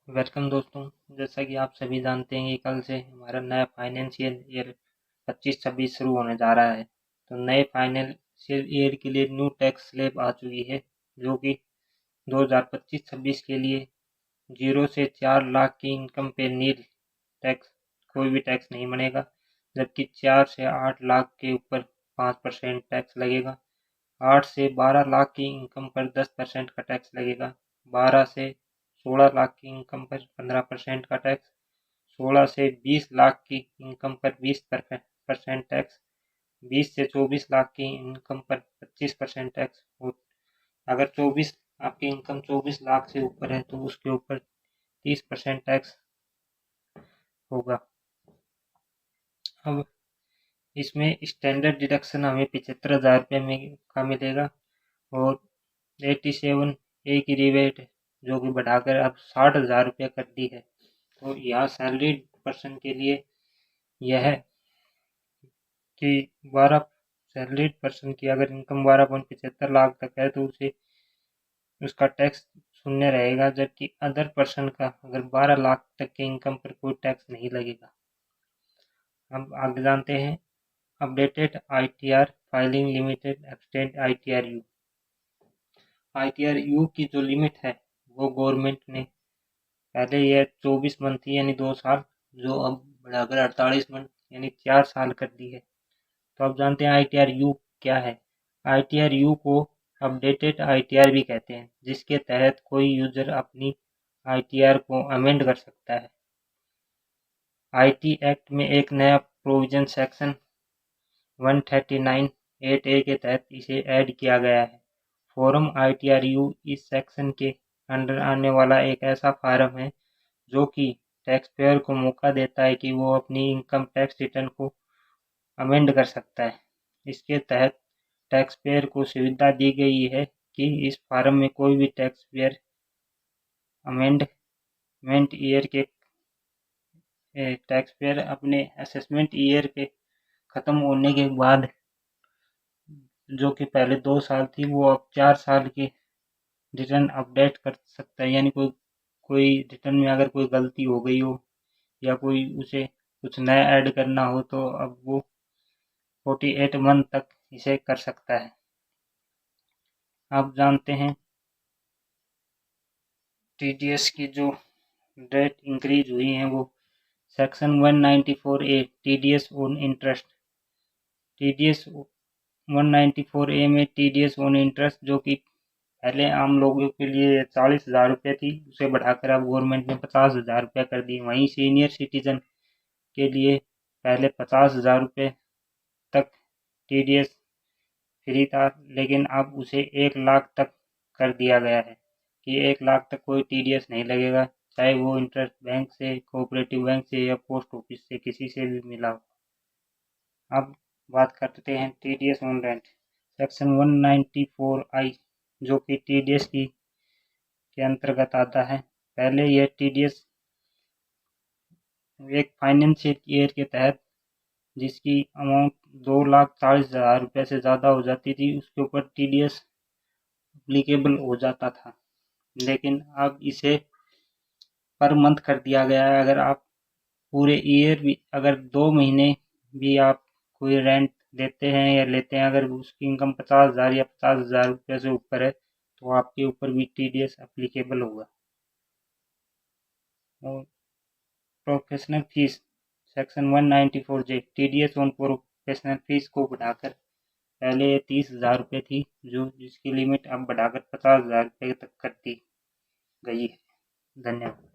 Welcome दोस्तों। जैसा कि आप सभी जानते हैं कि कल से हमारा नया फाइनेंशियल ईयर 25-26 शुरू होने जा रहा है। तो नए फाइनेंशियल ईयर के लिए न्यू टैक्स स्लैब आ चुकी है, जो कि 2025-26 के लिए 0 से 4 लाख की इनकम पे नील टैक्स, कोई भी टैक्स नहीं बनेगा। जबकि 4 से 8 लाख के ऊपर 5% टैक्स लगेगा। 8 से 12 लाख की इनकम पर 10% का टैक्स लगेगा। 12 से 16 लाख की इनकम पर 15% का टैक्स। 16 से 20 लाख की इनकम पर 20% टैक्स। 20 से 24 लाख की इनकम पर 25% टैक्स। और अगर 24 आपकी इनकम 24 लाख से ऊपर है तो उसके ऊपर 30% टैक्स होगा। अब इसमें स्टैंडर्ड डिडक्शन हमें 75,000 रुपये का मिलेगा। और 87A की रिबेट जो कि बढ़ाकर अब 60,000 रुपये कर दी है। तो यहाँ सैलरीड पर्सन के लिए यह है कि 12 सैलरीड पर्सन की अगर इनकम 12.75 लाख तक है तो उसका टैक्स शून्य रहेगा। जबकि अदर पर्सन का अगर 12 लाख तक के इनकम पर कोई टैक्स नहीं लगेगा। अब आगे जानते हैं updated ITR filing limited extend ITR-U। ITR-U की जो लिमिट है वो गवर्नमेंट ने पहले यह 24 मंथ थी यानी 2 साल, जो अब बढ़ाकर 48 मंथ यानी 4 साल कर दी है। तो अब जानते हैं ITR-U क्या है। ITR-U को अपडेटेड ITR भी कहते हैं, जिसके तहत कोई यूजर अपनी ITR को अमेंड कर सकता है। IT एक्ट में एक नया प्रोविजन सेक्शन 139(8)A के तहत इसे ऐड किया गया है। फॉर्म ITR-U इस सेक्शन के अंडर आने वाला एक ऐसा फार्म है जो कि टैक्स पेयर को मौका देता है कि वो अपनी इनकम टैक्स रिटर्न को अमेंड कर सकता है। इसके तहत टैक्स पेयर को सुविधा दी गई है कि इस फार्म में कोई भी टैक्स पेयर अमेंडमेंट ईयर के टैक्स पेयर अपने असेसमेंट ईयर के ख़त्म होने के बाद, जो कि पहले 2 साल थी, वो अब 4 साल की रिटर्न अपडेट कर सकता है। यानी कोई रिटर्न में अगर कोई गलती हो गई हो या कोई उसे कुछ नया ऐड करना हो तो अब वो 48 मंथ तक इसे कर सकता है। आप जानते हैं TDS की जो रेट इंक्रीज हुई हैं वो section 194A TDS on interest. TDS 194A में TDS ऑन इंटरेस्ट, जो कि पहले आम लोगों के लिए 40,000 रुपये थी, उसे बढ़ाकर अब गवर्नमेंट ने 50,000 रुपये कर दी। वहीं सीनियर सिटीजन के लिए पहले 50,000 रुपये तक TDS फ्री था, लेकिन अब उसे 1 लाख तक कर दिया गया है कि 1 लाख तक कोई TDS नहीं लगेगा, चाहे वो इंटरेस्ट बैंक से, कोऑपरेटिव बैंक से या पोस्ट ऑफिस से किसी से भी मिला हो। अब बात करते हैं TDS on rent section 194I, जो कि TDS के अंतर्गत आता है। पहले यह TDS एक फाइनेंशियल ईयर के तहत जिसकी अमाउंट 2,40,000 रुपये से ज़्यादा हो जाती थी, उसके ऊपर TDS एप्लीकेबल हो जाता था। लेकिन अब इसे पर मंथ कर दिया गया है। अगर आप पूरे ईयर भी, अगर 2 महीने भी आप कोई रेंट देते हैं या लेते हैं, अगर उसकी इनकम 50,000 या 50,000 रुपये से ऊपर है तो आपके ऊपर भी TDS एप्लीकेबल होगा। और professional fees section 194J TDS on professional fees को बढ़ाकर पहले 30,000 रुपये थी, जिसकी लिमिट अब बढ़ाकर 50,000 रुपये तक कर दी गई है। धन्यवाद।